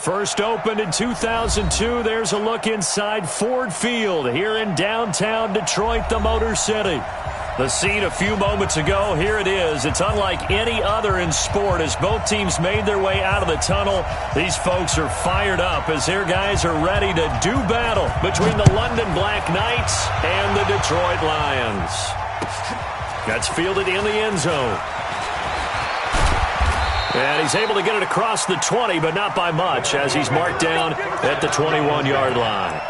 First opened in 2002. There's a look inside Ford Field here in downtown Detroit, the Motor City. The scene a few moments ago, here it is. It's unlike any other in sport as both teams made their way out of the tunnel. These folks are fired up as their guys are ready to do battle between the London Black Knights and the Detroit Lions. That's fielded in the end zone. And he's able to get it across the 20, but not by much, as he's marked down at the 21-yard line.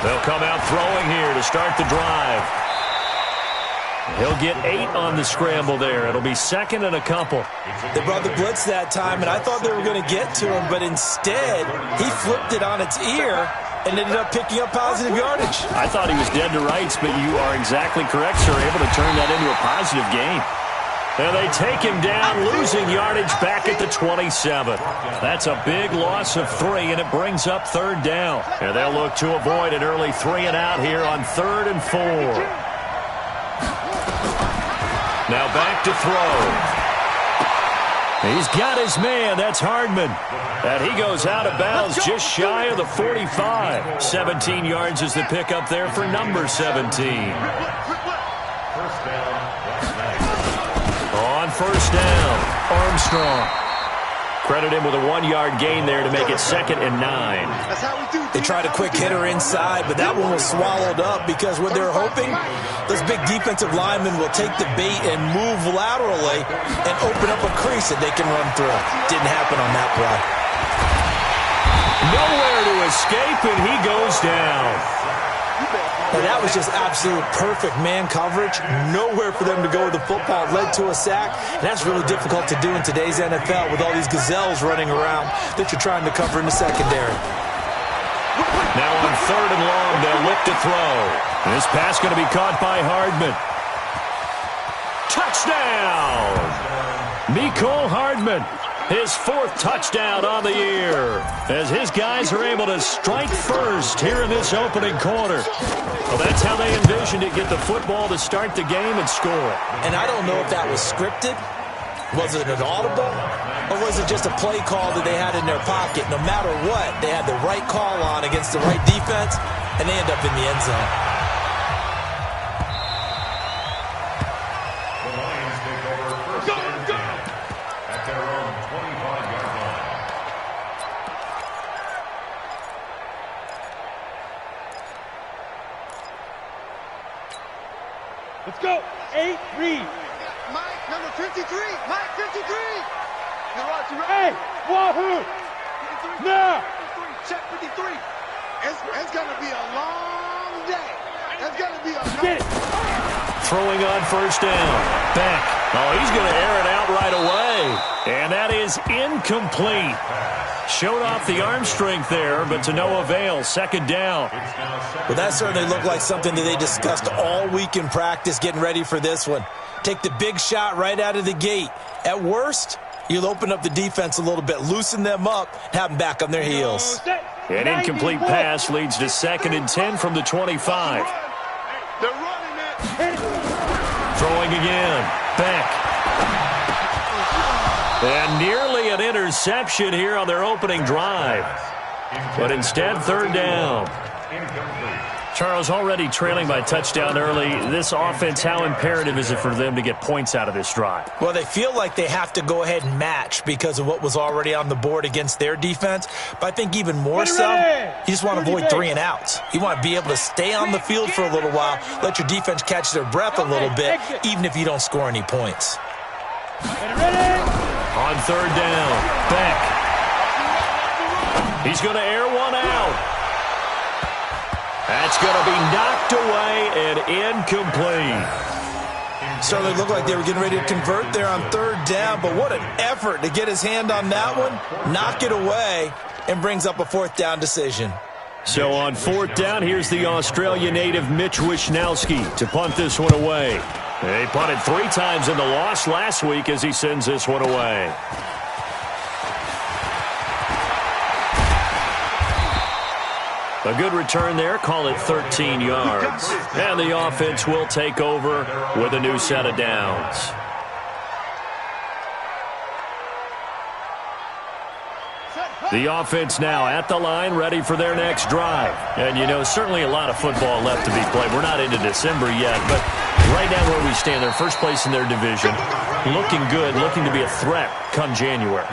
They'll come out throwing here to start the drive. He'll get 8 on the scramble there. It'll be second and a couple. They brought the blitz that time, and I thought they were going to get to him, but instead he flipped it on its ear and ended up picking up positive yardage. I thought he was dead to rights, but you are exactly correct, sir. Able to turn that into a positive gain. And they take him down, losing yardage back at the 27. That's a big loss of 3, and it brings up third down. And they'll look to avoid an early 3 and out here on 3rd and 4. Now back to throw. He's got his man. That's Hardman. And he goes out of bounds just shy of the 45. 17 yards is the pickup there for number 17. On first down, Armstrong. Credit him with a 1-yard gain there to make it 2nd and 9. They tried a quick hitter inside, but that one was swallowed up because what they're hoping, those big defensive linemen will take the bait and move laterally and open up a crease that they can run through. Didn't happen on that play. Nowhere to escape, and he goes down. And that was just absolute perfect man coverage. Nowhere for them to go with the football. It led to a sack. And that's really difficult to do in today's NFL with all these gazelles running around that you're trying to cover in the secondary. Now on 3rd and long, they'll look to throw. This pass going to be caught by Hardman. Touchdown! Mecole Hardman. His 4th touchdown on the year as his guys are able to strike first here in this opening quarter. Well, that's how they envisioned it, get the football to start the game and score. And I don't know if that was scripted. Was it an audible? Or was it just a play call that they had in their pocket? No matter what, they had the right call on against the right defense, and they end up in the end zone. Let's go. 8, read. Mike, number 53. Mike, 53. Hey, Wahoo. Now. Check 53. It's going to be a long day. It's going to be a Get it. Throwing on first down. Beck. Oh, he's going to air it out right away. And that is incomplete. Showed off the arm strength there, but to no avail. 2nd down. Well, that certainly looked like something that they discussed all week in practice getting ready for this one. Take the big shot right out of the gate. At worst, you'll open up the defense a little bit, loosen them up, have them back on their heels. An incomplete pass leads to 2nd and 10 from the 25. They're running it. Throwing again. Beck. And nearly an interception here on their opening drive. But instead, 3rd down. Charles, already trailing by touchdown early. This offense, how imperative is it for them to get points out of this drive? Well, they feel like they have to go ahead and match because of what was already on the board against their defense. But I think even more so, you just want to avoid 3 and outs. You want to be able to stay on the field for a little while, let your defense catch their breath a little bit, even if you don't score any points. On 3rd down, Beck. He's going to air one out. That's going to be knocked away and incomplete. Certainly looked like they were getting ready to convert there on 3rd down, but what an effort to get his hand on that one, knock it away, and brings up a 4th down decision. So on 4th down, here's the Australia native Mitch Wishnowski to punt this one away. He punted 3 times in the loss last week as he sends this one away. A good return there, call it 13 yards. And the offense will take over with a new set of downs. The offense now at the line, ready for their next drive. And, you know, certainly a lot of football left to be played. We're not into December yet, but right now where we stand, they're first place in their division. Looking good, looking to be a threat come January.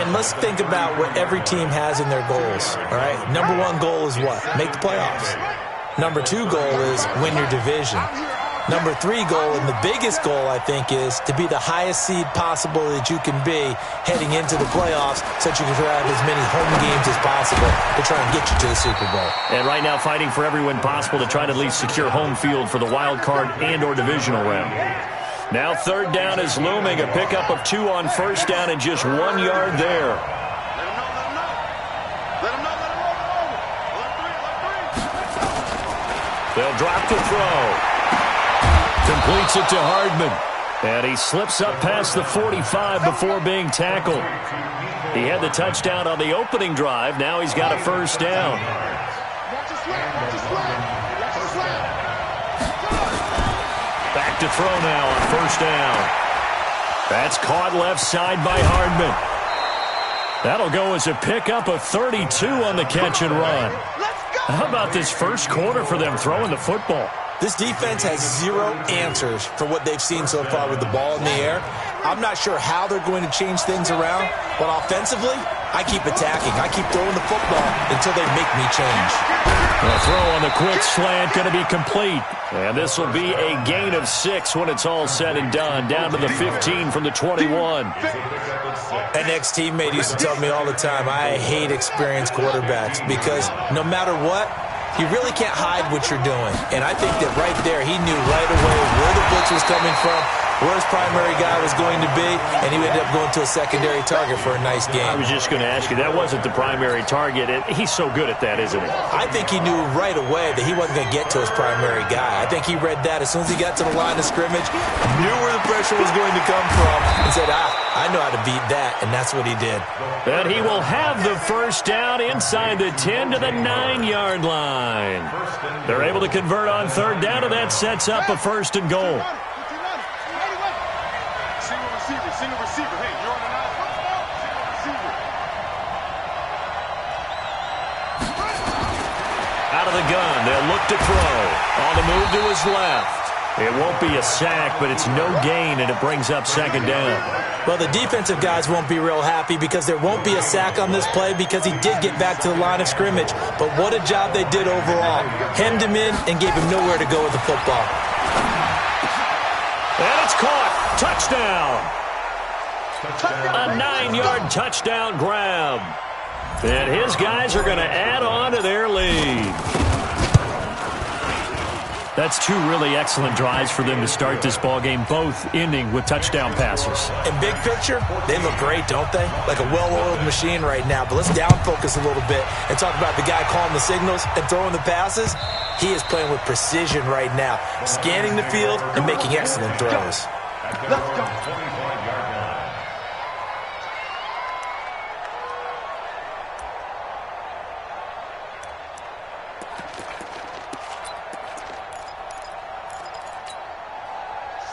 And let's think about what every team has in their goals, all right? Number 1 goal is what? Make the playoffs. Number 2 goal is win your division. Number 3 goal, and the biggest goal, I think, is to be the highest seed possible that you can be heading into the playoffs so that you can have as many home games as possible to try and get you to the Super Bowl. And right now fighting for every win possible to try to at least secure home field for the wild card and or divisional round. Now 3rd down is looming, a pickup of 2 on 1st down and just 1 yard there. They'll drop the throw. Completes it to Hardman. And he slips up past the 45 before being tackled. He had the touchdown on the opening drive. Now he's got a 1st down. Back to throw now on 1st down. That's caught left side by Hardman. That'll go as a pickup of 32 on the catch and run. How about this first quarter for them throwing the football? This defense has 0 answers for what they've seen so far with the ball in the air. I'm not sure how they're going to change things around, but offensively, I keep attacking. I keep throwing the football until they make me change. The throw on the quick slant going to be complete. And this will be a gain of 6 when it's all said and done. Down to the 15 from the 21. An ex-teammate used to tell me all the time, I hate experienced quarterbacks because no matter what, you really can't hide what you're doing. And I think that right there, he knew right away where the blitz was coming from, where his primary guy was going to be, and he ended up going to a secondary target for a nice game. I was just going to ask you, that wasn't the primary target. He's so good at that, isn't he? I think he knew right away that he wasn't going to get to his primary guy. I think he read that as soon as he got to the line of scrimmage, knew where the pressure was going to come from, and said, I know how to beat that, and that's what he did. And he will have the 1st down inside the 10 to the 9-yard line. They're able to convert on 3rd down, and that sets up a 1st and goal. Single receiver. Hey, you're on an out. Single receiver. Out of the gun, they'll look to throw. On the move to his left. It won't be a sack, but it's no gain, and it brings up 2nd down. Well, the defensive guys won't be real happy because there won't be a sack on this play because he did get back to the line of scrimmage. But what a job they did overall. Hemmed him in and gave him nowhere to go with the football. And it's caught. Touchdown. A 9-yard touchdown grab. And his guys are going to add on to their lead. That's 2 really excellent drives for them to start this ballgame, both ending with touchdown passes. In big picture, they look great, don't they? Like a well-oiled machine right now. But let's down focus a little bit and talk about the guy calling the signals and throwing the passes. He is playing with precision right now, scanning the field and making excellent throws. Let's go.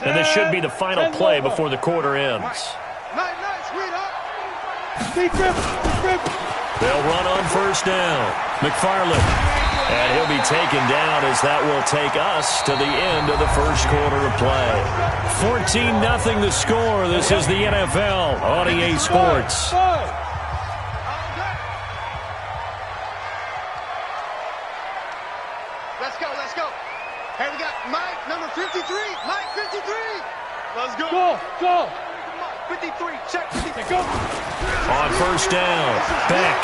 And this should be the final play before the quarter ends. Nice, sweetheart. They'll run on 1st down. McFarland. And he'll be taken down as that will take us to the end of the 1st quarter of play. 14-0 the score. This is the NFL on EA Sports. Let's go. Hey, we got Mike, number 53. Mike, 53. Let's go. Go. 53, check 53. Go. On 1st down, Beck.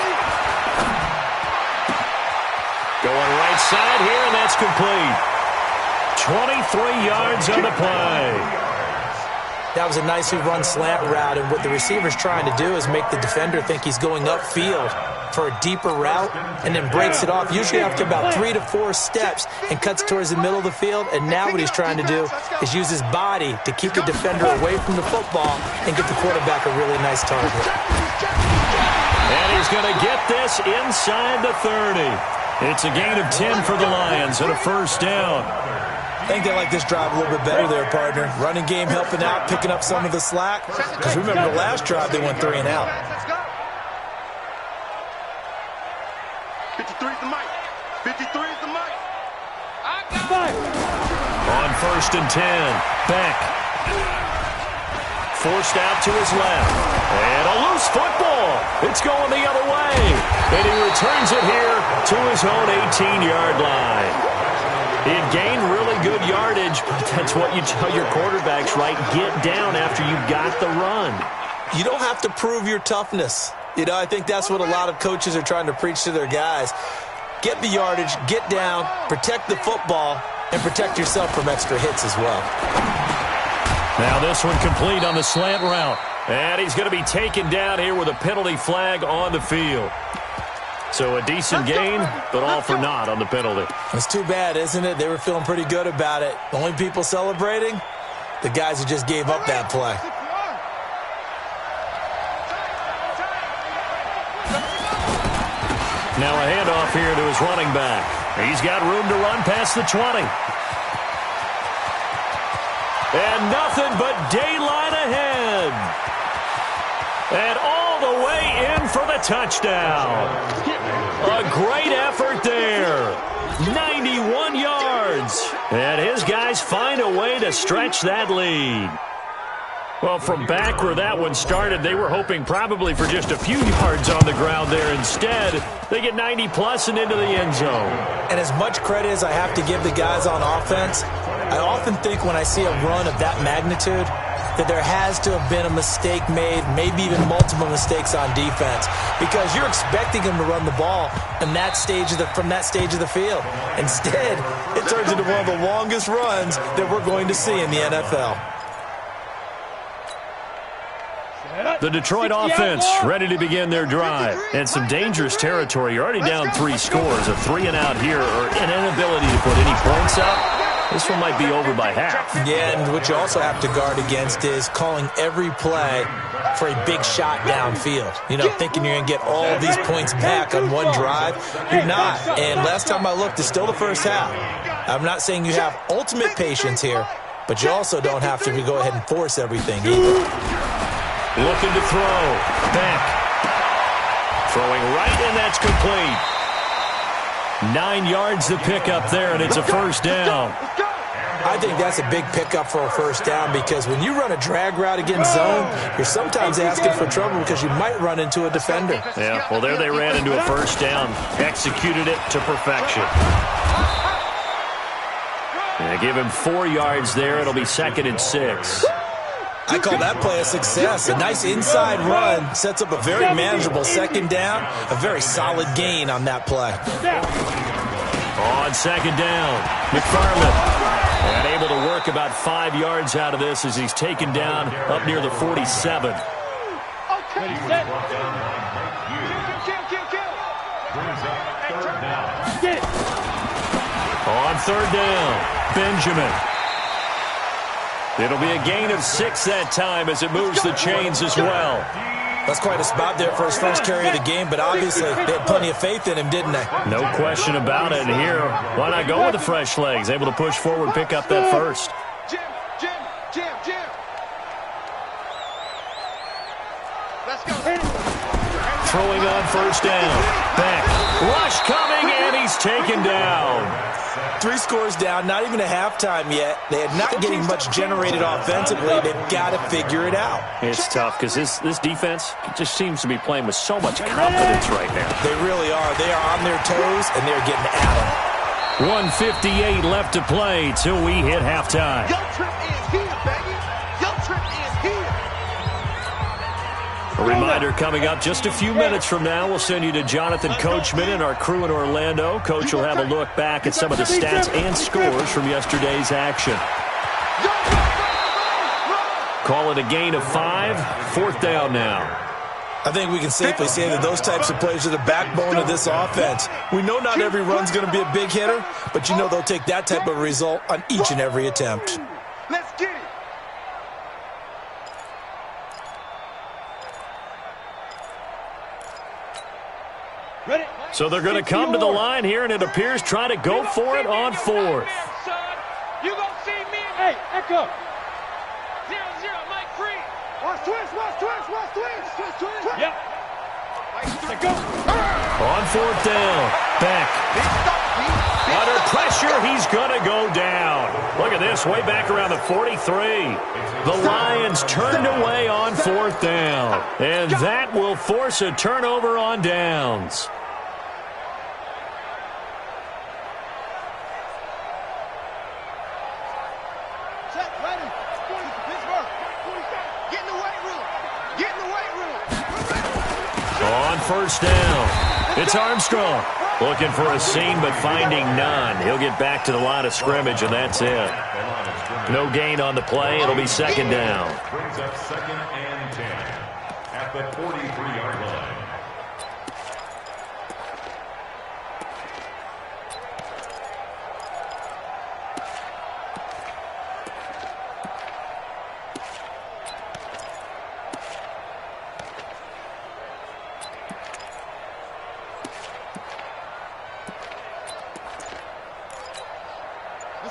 Going right side here, and that's complete. 23 yards on the play. That was a nicely run slant route, and what the receiver's trying to do is make the defender think he's going upfield for a deeper route and then breaks it off, usually after about 3 to 4 steps, and cuts towards the middle of the field. And now what he's trying to do is use his body to keep the defender away from the football and get the quarterback a really nice target. And he's going to get this inside the 30. It's a gain of 10 for the Lions and a first down. I think they like this drive a little bit better there, partner. Running game helping out, picking up some of the slack. Because remember, the last drive they went 3 and out. 53 is the mic. 53 is the mic. On first and 10, Beck. Forced out to his left. And a loose football. It's going the other way. And he returns it here to his own 18-yard line. He had gained really good yardage, but that's what you tell your quarterbacks, right? Get down after you've got the run. You don't have to prove your toughness. You know, I think that's what a lot of coaches are trying to preach to their guys. Get the yardage, get down, protect the football, and protect yourself from extra hits as well. Now this one complete on the slant route. And he's going to be taken down here with a penalty flag on the field. So a decent gain, but all for naught on the penalty. It's too bad, isn't it? They were feeling pretty good about it. The only people celebrating, the guys who just gave up that play. Now a handoff here to his running back. He's got room to run past the 20. And nothing but daylight ahead. And all the way in for the touchdown. A great effort there. 91 yards. And his guys find a way to stretch that lead. Well, from back where that one started, they were hoping probably for just a few yards on the ground there. Instead, they get 90-plus and into the end zone. And as much credit as I have to give the guys on offense, I often think when I see a run of that magnitude that there has to have been a mistake made, maybe even multiple mistakes on defense, because you're expecting them to run the ball from that stage of the field. Instead, it turns into one of the longest runs that we're going to see in the NFL. The Detroit offense ready to begin their drive. And some dangerous territory. You're already down 3 scores. A 3-and-out here or an inability to put any points up. This one might be over by half. Yeah, and what you also have to guard against is calling every play for a big shot downfield. You know, thinking you're going to get all these points back on one drive. You're not. And last time I looked, it's still the first half. I'm not saying you have ultimate patience here, but you also don't have to go ahead and force everything either. Looking to throw. Back. Throwing right, and that's complete. 9 yards to pick up there, and it's a first down. I think that's a big pickup for a first down because when you run a drag route against zone, you're sometimes asking for trouble because you might run into a defender. Yeah, well, there they ran into a first down. Executed it to perfection. They give him 4 yards there. It'll be 2nd and 6. I call that play a success. A nice inside run sets up a very manageable 2nd down. A very solid gain on that play. On 2nd down, McFarland. And able to work about 5 yards out of this as he's taken down up near the 47. On 3rd down, Benjamin. It'll be a gain of 6 that time as it moves the chains as well. That's quite a spot there for his first carry of the game, but obviously they had plenty of faith in him, didn't they? No question about it. And here, why not go with the fresh legs? Able to push forward, pick up that first. Jim. Let's go. Throwing on 1st down. Back. Rush coming, and he's taken down. 3 scores down, not even a halftime yet. They are not getting much generated offensively. They've got to figure it out. It's tough because this defense just seems to be playing with so much confidence right now. They really are. They are on their toes, and they're getting at them. 1:58 left to play till we hit halftime. Your trip is here, baby. Your trip is here. A reminder coming up just a few minutes from now. We'll send you to Jonathan Coachman and our crew in Orlando. Coach will have a look back at some of the stats and scores from yesterday's action. Call it a gain of 5. 4th down now. I think we can safely say that those types of plays are the backbone of this offense. We know not every run's going to be a big hitter, but you know they'll take that type of result on each and every attempt. Let's get it. Ready? So they're going to come to the line here, and it appears try to go for it on 4th. You gonna see me? Hey, Echo. 0-0, Mike free. Watch twist, watch twist, watch twist. Twist, twist. Yep. Let go. On 4th down, Beck. Under pressure, he's going to go down. Look at this, way back around the 43. The Lions turned away on 4th down, and that will force a turnover on downs. Check, ready. Pittsburgh. Get in the weight room. Get in the weight room. On 1st down, it's Armstrong. Looking for a seam, but finding none. He'll get back to the line of scrimmage, and that's it. No gain on the play. It'll be 2nd down. Brings up 2nd and 10 at the 43-yard line.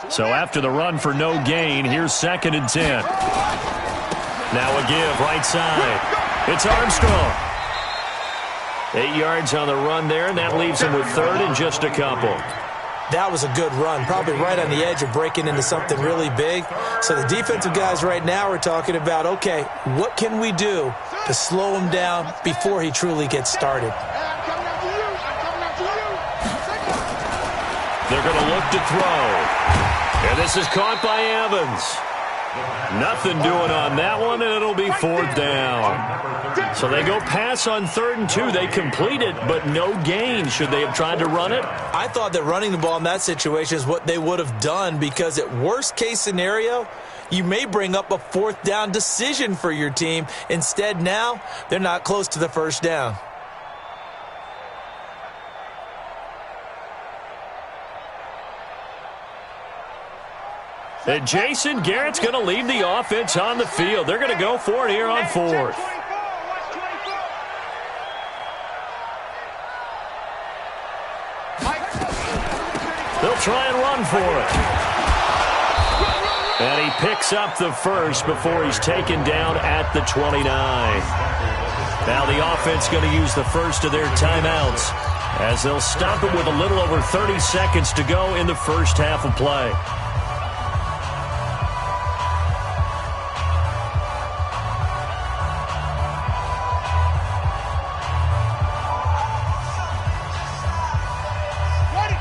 So after the run for no gain, here's 2nd and 10. Now a give, right side. It's Armstrong. 8 yards on the run there, and that leaves him with 3rd and just a couple. That was a good run, probably right on the edge of breaking into something really big. So the defensive guys right now are talking about, okay, what can we do to slow him down before he truly gets started? I'm coming after you. I'm coming after you. They're going to look to throw. And this is caught by Evans. Nothing doing on that one, and it'll be 4th down. So they go pass on 3rd and 2. They complete it, but no gain. Should they have tried to run it? I thought that running the ball in that situation is what they would have done, because at worst case scenario, you may bring up a 4th down decision for your team. Instead, now they're not close to the 1st down. And Jason Garrett's going to leave the offense on the field. They're going to go for it here on 4th. They'll try and run for it. And he picks up the first before he's taken down at the 29. Now the offense going to use the first of their timeouts as they'll stop it with a little over 30 seconds to go in the first half of play.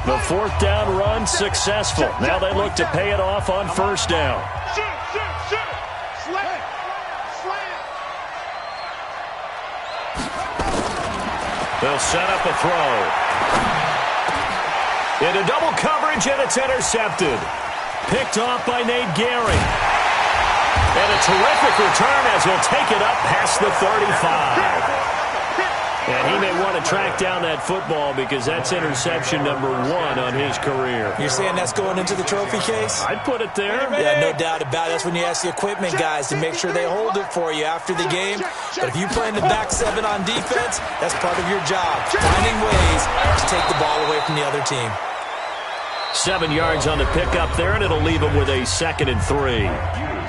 The 4th down run successful. Now they look to pay it off on 1st down. Shoot. Slam. They'll set up a throw. Into double coverage, and it's intercepted. Picked off by Nate Gehring. And a terrific return as he'll take it up past the 35. And he may want to track down that football because that's interception number 1 on his career. You're saying that's going into the trophy case? I'd put it there. Yeah, no doubt about it. That's when you ask the equipment guys to make sure they hold it for you after the game. But if you play in the back 7 on defense, that's part of your job. Finding ways to take the ball away from the other team. 7 yards on the pickup there, and it'll leave them with a 2nd and 3.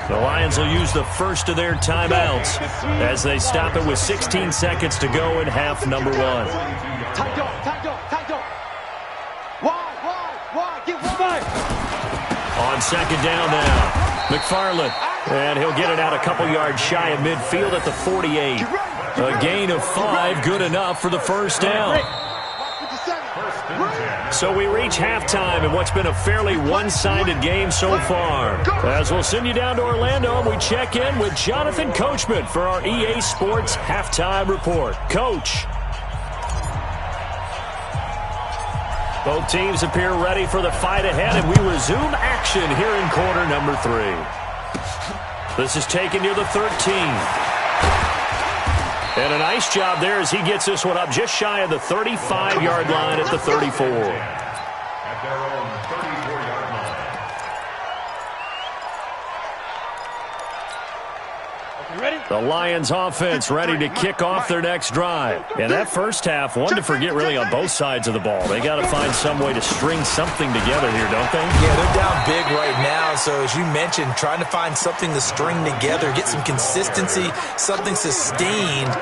The Lions will use the first of their timeouts as they stop it with 16 seconds to go in half number 1. Tight dog. Wide. Get wide. On 2nd down now, McFarland. And he'll get it out a couple yards shy of midfield at the 48. A gain of 5, good enough for the 1st down. So we reach halftime in what's been a fairly one-sided game so far. As we'll send you down to Orlando, we check in with Jonathan Coachman for our EA Sports Halftime Report. Coach. Both teams appear ready for the fight ahead, and we resume action here in quarter number 3. This is taken near the 13. And a nice job there as he gets this one up just shy of the 35-yard line at the 34. At their own 34-yard line. Ready? The Lions offense ready to kick off their next drive. In that first half, one to forget really on both sides of the ball. They got to find some way to string something together here, don't they? Yeah, they're down big right now. So as you mentioned, trying to find something to string together, get some consistency, something sustained,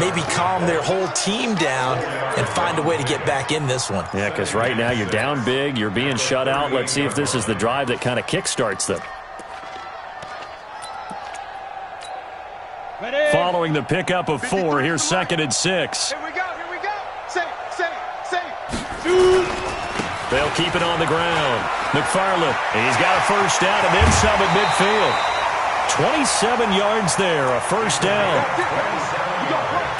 maybe calm their whole team down and find a way to get back in this one. Yeah, because right now you're down big, you're being shut out. Let's see if this is the drive that kind of kickstarts them. Ready? Following the pickup of 4, here's 2nd and 6. Here we go, here we go. Safe. They'll keep it on the ground. McFarland, he's got a first down and then some at midfield. 27 yards there, a first down.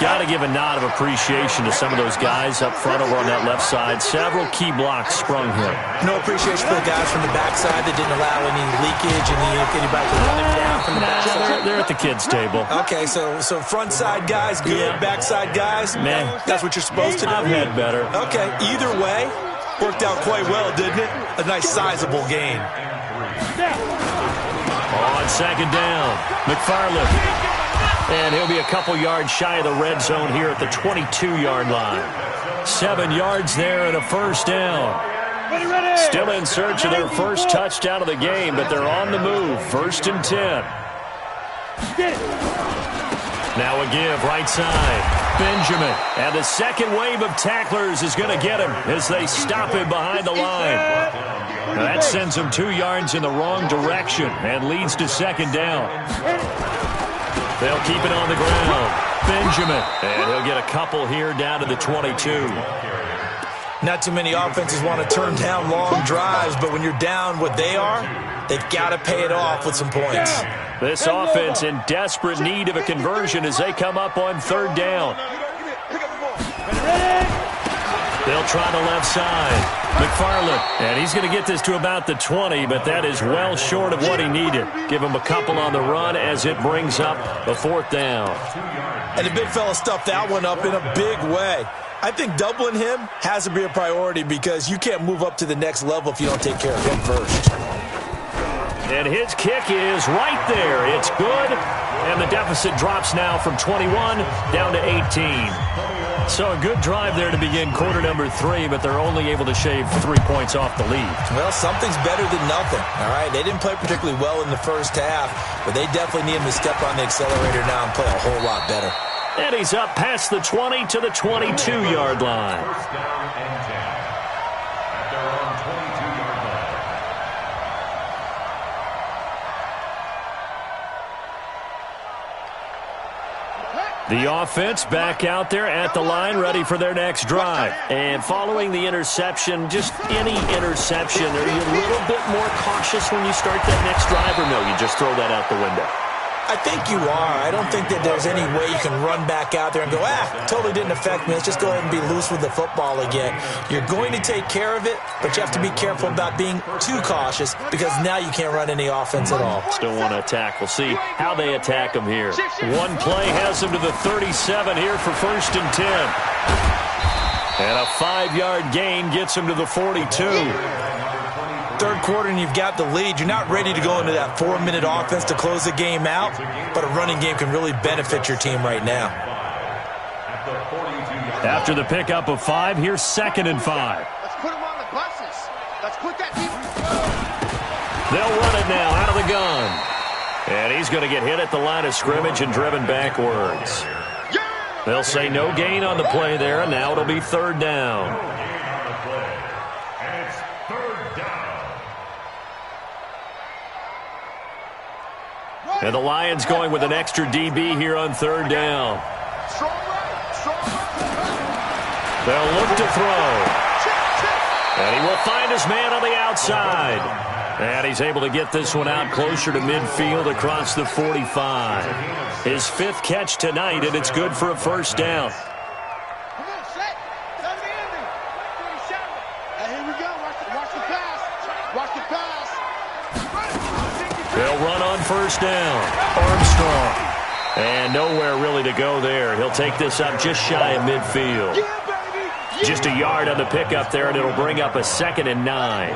Got to give a nod of appreciation to some of those guys up front over on that left side. Several key blocks sprung here. No appreciation for the guys from the backside that didn't allow any leakage and anybody to run it down from the backside. They're at the kids' table. Okay, so front side guys, good. Yeah. Backside guys, Man. that's what you're supposed to do. I've had better. Okay, either way, worked out quite well, didn't it? A nice sizable gain. On 2nd down, McFarland. And he'll be a couple yards shy of the red zone here at the 22-yard line. 7 yards there and a first down. Still in search of their first touchdown of the game, but they're on the move. 1st and 10. Now a give, right side. Benjamin. And the second wave of tacklers is going to get him as they stop him behind the line. Now that sends him 2 yards in the wrong direction and leads to 2nd down. They'll keep it on the ground. Benjamin. And he'll get a couple here down to the 22. Not too many offenses want to turn down long drives, but when you're down what they are, they've got to pay it off with some points. This offense in desperate need of a conversion as they come up on 3rd down. They'll try the left side. McFarland, and he's going to get this to about the 20, but that is well short of what he needed. Give him a couple on the run as it brings up the 4th down. And the big fella stuffed that one up in a big way. I think doubling him has to be a priority because you can't move up to the next level if you don't take care of him first. And his kick is right there. It's good, and the deficit drops now from 21 down to 18. So a good drive there to begin quarter number 3, but they're only able to shave 3 points off the lead. Well, something's better than nothing, all right? They didn't play particularly well in the first half, but they definitely need him to step on the accelerator now and play a whole lot better. And he's up past the 20 to the 22-yard line. First down and 10. At their own 22-yard line. The offense back out there at the line, ready for their next drive. And following the interception, just any interception, are you a little bit more cautious when you start that next drive, or no, you just throw that out the window? I think you are. I don't think that there's any way you can run back out there and go, totally didn't affect me. Let's just go ahead and be loose with the football again. You're going to take care of it, but you have to be careful about being too cautious because now you can't run any offense at all. Still want to attack. We'll see how they attack them here. One play has them to the 37 here for 1st and 10. And a 5-yard gain gets them to the 42. Third quarter and you've got the lead. You're not ready to go into that 4-minute offense to close the game out, but a running game can really benefit your team right now. After the pickup of 5, here's 2nd and 5. Let's put them on the buses. Let's put that team. They'll run it now out of the gun. And he's going to get hit at the line of scrimmage and driven backwards. They'll say no gain on the play there, and now it'll be 3rd down. And the Lions going with an extra DB here on 3rd down. They'll look to throw. And he will find his man on the outside. And he's able to get this one out closer to midfield across the 45. His 5th catch tonight, and it's good for a 1st down. Come on, set. That's the ending. Here we go. Watch the pass. Watch the pass. They'll run on first down. Armstrong. And nowhere really to go there. He'll take this up just shy of midfield. Just a yard on the pickup there, and it'll bring up a 2nd and 9.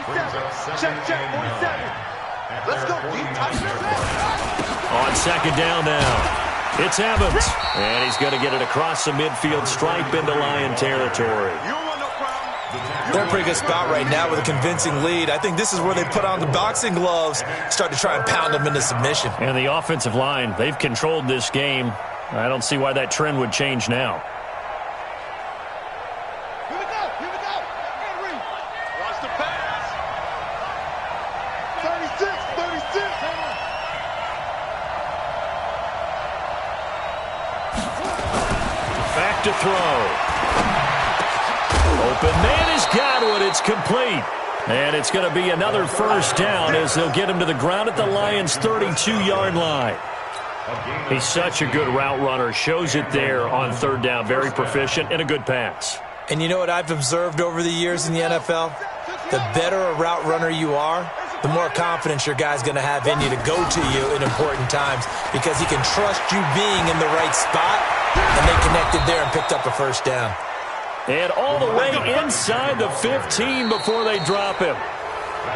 47. Check, 47. Let's go. On 2nd down now. It's Evans. And he's going to get it across the midfield stripe into Lion territory. They're in a pretty good spot right now with a convincing lead. I think this is where they put on the boxing gloves, start to try and pound them into submission. And the offensive line, they've controlled this game. I don't see why that trend would change now. Here we go. Henry. Watch the pass. 36. Back to throw. Open man has got it. It's complete. And it's going to be another first down as they'll get him to the ground at the Lions' 32-yard line. He's such a good route runner. Shows it there on 3rd down. Very proficient and a good pass. And you know what I've observed over the years in the NFL? The better a route runner you are, the more confidence your guy's going to have in you to go to you in important times because he can trust you being in the right spot, and they connected there and picked up a first down. And all the way inside the 15 before they drop him.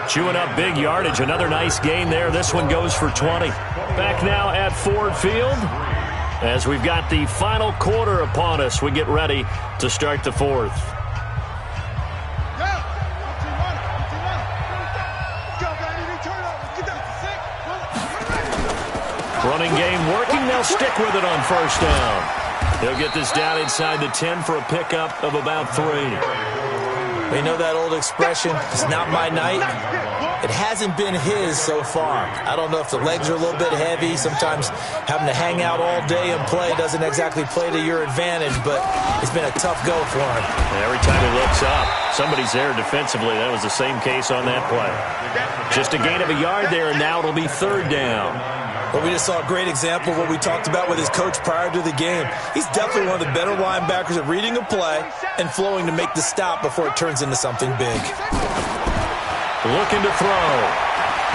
Chewing up big yardage. Another nice gain there. This one goes for 20. Back now at Ford Field as we've got the final quarter upon us. We get ready to start the 4th. Running game working. They'll stick with it on first down. They'll get this down inside the 10 for a pickup of about 3. You know that old expression, it's not my night? It hasn't been his so far. I don't know if the legs are a little bit heavy. Sometimes having to hang out all day and play doesn't exactly play to your advantage, but it's been a tough go for him. Every time he looks up, somebody's there defensively. That was the same case on that play. Just a gain of a yard there, and now it'll be 3rd down. Well, we just saw a great example of what we talked about with his coach prior to the game. He's definitely one of the better linebackers at reading a play and flowing to make the stop before it turns into something big. Looking to throw.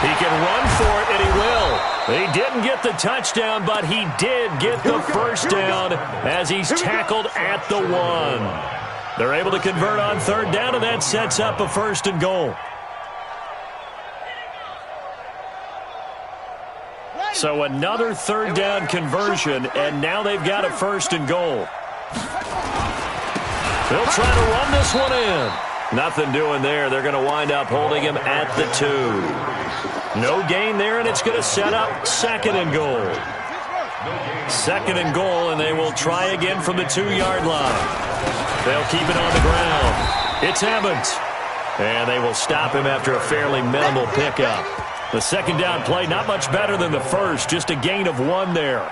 He can run for it, and he will. He didn't get the touchdown, but he did get the first down as he's tackled at the 1. They're able to convert on 3rd down, and that sets up a 1st and goal. So another 3rd down conversion, and now they've got a 1st and goal. They'll try to run this one in. Nothing doing there. They're going to wind up holding him at the 2. No gain there, and it's going to set up 2nd and goal. 2nd and goal, and they will try again from the 2-yard line. They'll keep it on the ground. It's Evans. And they will stop him after a fairly minimal pickup. The 2nd down play, not much better than the first, just a gain of 1 there.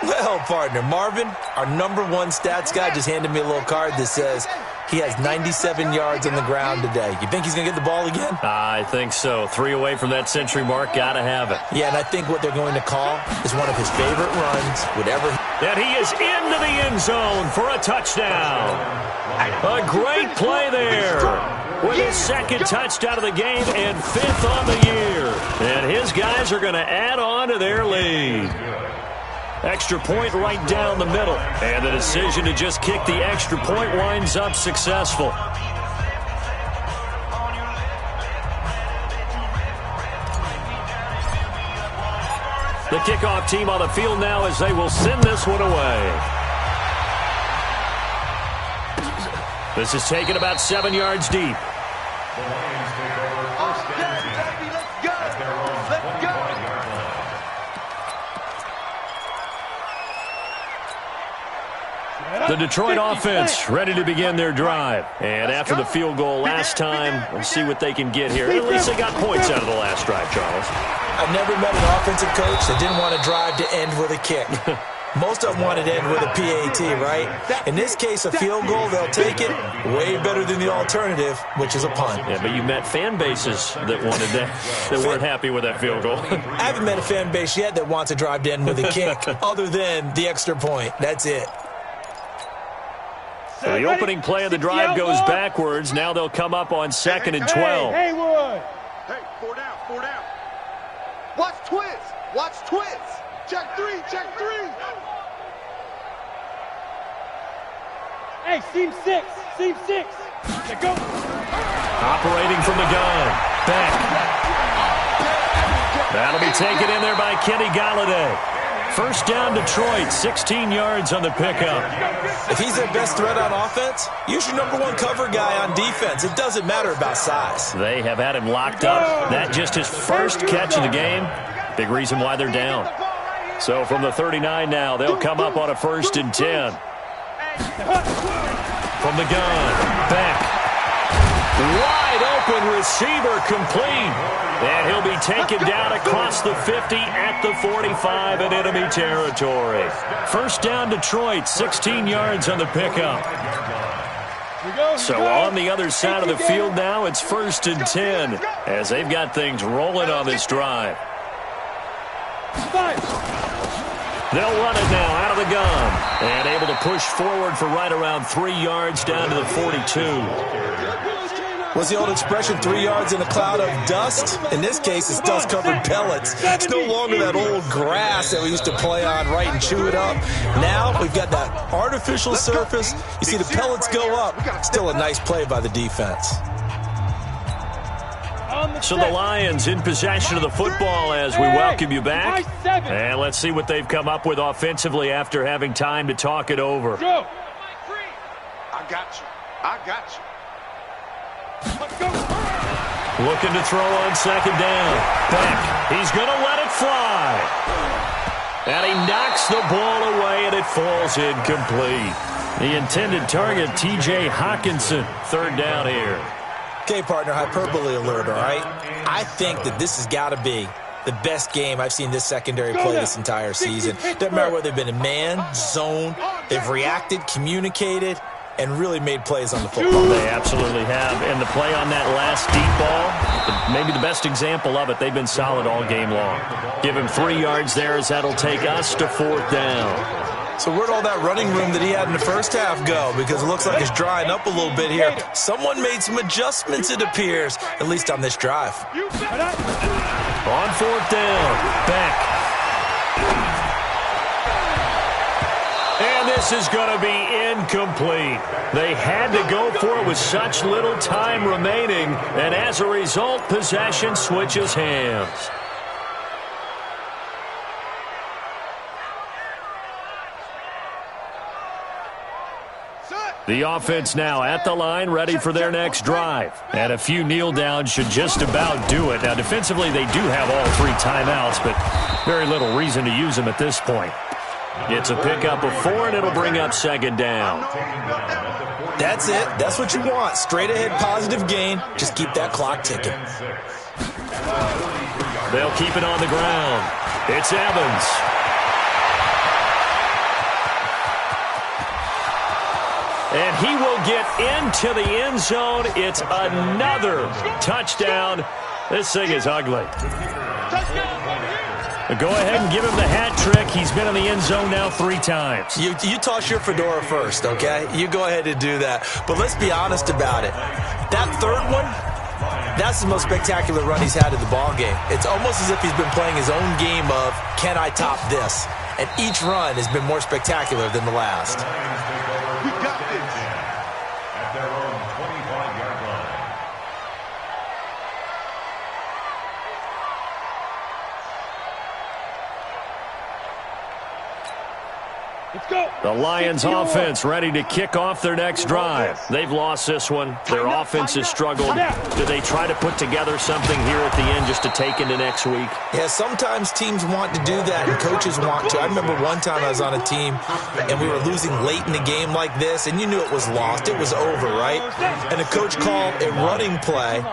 Well, partner, Marvin, our #1 stats guy, just handed me a little card that says he has 97 yards on the ground today. You think he's going to get the ball again? I think so. 3 away from that century mark, got to have it. Yeah, and I think what they're going to call is one of his favorite runs, whatever. And he is into the end zone for a touchdown. A great play there. With his 2nd touchdown of the game and 5th on the year. And his guys are going to add on to their lead. Extra point right down the middle. And the decision to just kick the extra point winds up successful. The kickoff team on the field now as they will send this one away. This is taken about 7 yards deep. The Lions take over first and 10 at their own 21-yard line. The Detroit offense ready to begin their drive. And after the field goal last time, we'll see what they can get here. At least they got points out of the last drive, Charles. I've never met an offensive coach that didn't want to drive to end with a kick. Most of them wanted to end with a PAT, right? In this case, a field goal, they'll take it. Way better than the alternative, which is a punt. Yeah, but you met fan bases that wanted that, that weren't happy with that field goal. I haven't met a fan base yet that wants to drive to end with a kick, other than the extra point. That's it. So the opening play of the drive goes backwards. Now they'll come up on 2nd and 12. Haywood. Hey, 4 down. Watch twist. Watch twist. Check three. Check three. Hey, seam six. Seam six. Let go. Operating from the gun. Back. That'll be taken in there by Kenny Galladay. First down, Detroit. 16 yards on the pickup. If he's their best threat on offense, use your number one cover guy on defense. It doesn't matter about size. They have had him locked up. That just his first catch of the game. Big reason why they're down. So from the 39 now, they'll come up on a 1st and 10. From the gun, back. Wide open receiver complete. And he'll be taken down across the 50 at the 45 in enemy territory. First down, Detroit, 16 yards on the pickup. So on the other side of the field now, it's 1st and 10 as they've got things rolling on this drive. They'll run it now out of the gun and able to push forward for right around 3 yards down to the 42. What's the old expression, 3 yards in a cloud of dust? In this case, it's dust-covered pellets. It's no longer that old grass that we used to play on, right, and chew it up. Now we've got that artificial surface. You see the pellets go up. Still a nice play by the defense. So the Lions in possession of the football as we welcome you back. And let's see what they've come up with offensively after having time to talk it over. I got you. I got you. Looking to throw on 2nd down. Back. He's going to let it fly. And he knocks the ball away, and it falls incomplete. The intended target, T.J. Hawkinson. 3rd down here. Okay, partner, hyperbole alert, all right? I think that this has got to be the best game I've seen this secondary play this entire season. Doesn't matter whether they've been in man, zone, they've reacted, communicated, and really made plays on the football. They absolutely have. And the play on that last deep ball, maybe the best example of it, they've been solid all game long. Give him 3 yards there as that'll take us to 4th down. So where'd all that running room that he had in the first half go? Because it looks like it's drying up a little bit here. Someone made some adjustments, it appears, at least on this drive. On 4th down, back. And this is going to be incomplete. They had to go for it with such little time remaining, and as a result, possession switches hands. The offense now at the line, ready for their next drive. And a few kneel downs should just about do it. Now, defensively, they do have all 3 timeouts, but very little reason to use them at this point. It's a pickup of 4, and it'll bring up 2nd down. That's it. That's what you want. Straight ahead, positive gain. Just keep that clock ticking. They'll keep it on the ground. It's Evans. And he will get into the end zone. It's another touchdown. This thing is ugly. Go ahead and give him the hat trick. He's been in the end zone now 3 times. You toss your fedora first, okay? You go ahead and do that. But let's be honest about it. That 3rd one, that's the most spectacular run he's had in the ball game. It's almost as if he's been playing his own game of, can I top this? And each run has been more spectacular than the last. We got this. At their own 25-yard line. Let's go. The Lions offense ready to kick off their next drive. They've lost this one. Their offense has struggled. Do they try to put together something here at the end just to take into next week? Yeah, sometimes teams want to do that and coaches want to. I remember one time I was on a team and we were losing late in the game like this, and you knew it was lost. It was over, right? And the coach called a running play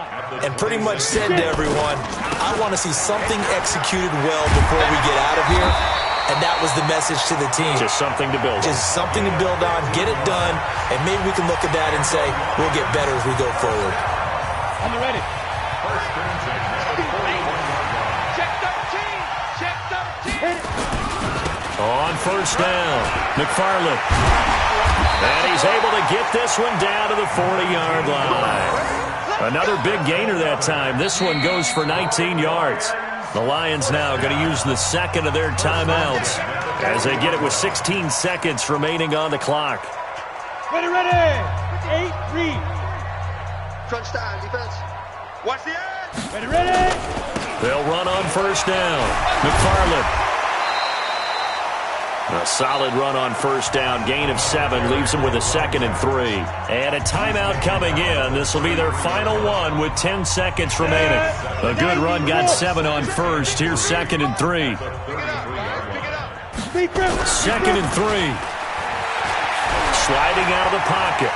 and pretty much said to everyone, I want to see something executed well before we get out of here. And that was the message to the team. Just something to build on. Just something to build on, get it done, and maybe we can look at that and say, we'll get better as we go forward. On the ready. Check 13. Check 13. On 1st down, McFarland. And he's able to get this one down to the 40-yard line. Another big gainer that time. This one goes for 19 yards. The Lions now going to use the second of their timeouts as they get it with 16 seconds remaining on the clock. Ready, ready. 8-3. Crunch time, defense. Watch the edge. Ready, ready. They'll run on first down. McFarland. A solid run on first down. Gain of 7 leaves them with a 2nd and 3. And a timeout coming in. This will be their final one with 10 seconds remaining. A good run got 7 on first. Here's 2nd and 3. Pick it up, guys. Pick it up. 2nd and 3. Sliding out of the pocket.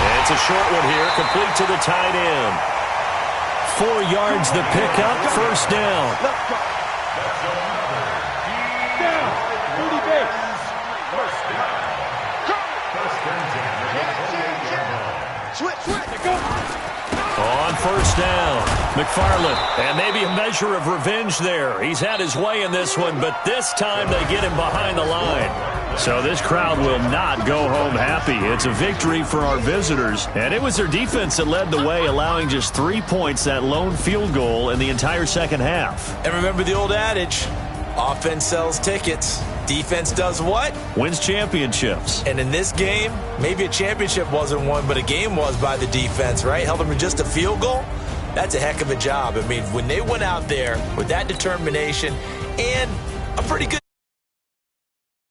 And it's a short one here, complete to the tight end. 4 yards the pickup, first down. Down. 30 base. Switch. Go. On first down, McFarland. And maybe a measure of revenge there. He's had his way in this one, but this time they get him behind the line. So this crowd will not go home happy. It's a victory for our visitors. And it was their defense that led the way, allowing just 3 points, that lone field goal in the entire second half. And remember the old adage, offense sells tickets. Defense does what? Wins championships. And in this game, maybe a championship wasn't won, but a game was by the defense, right? Held them to just a field goal. That's a heck of a job. I mean, when they went out there with that determination and a pretty good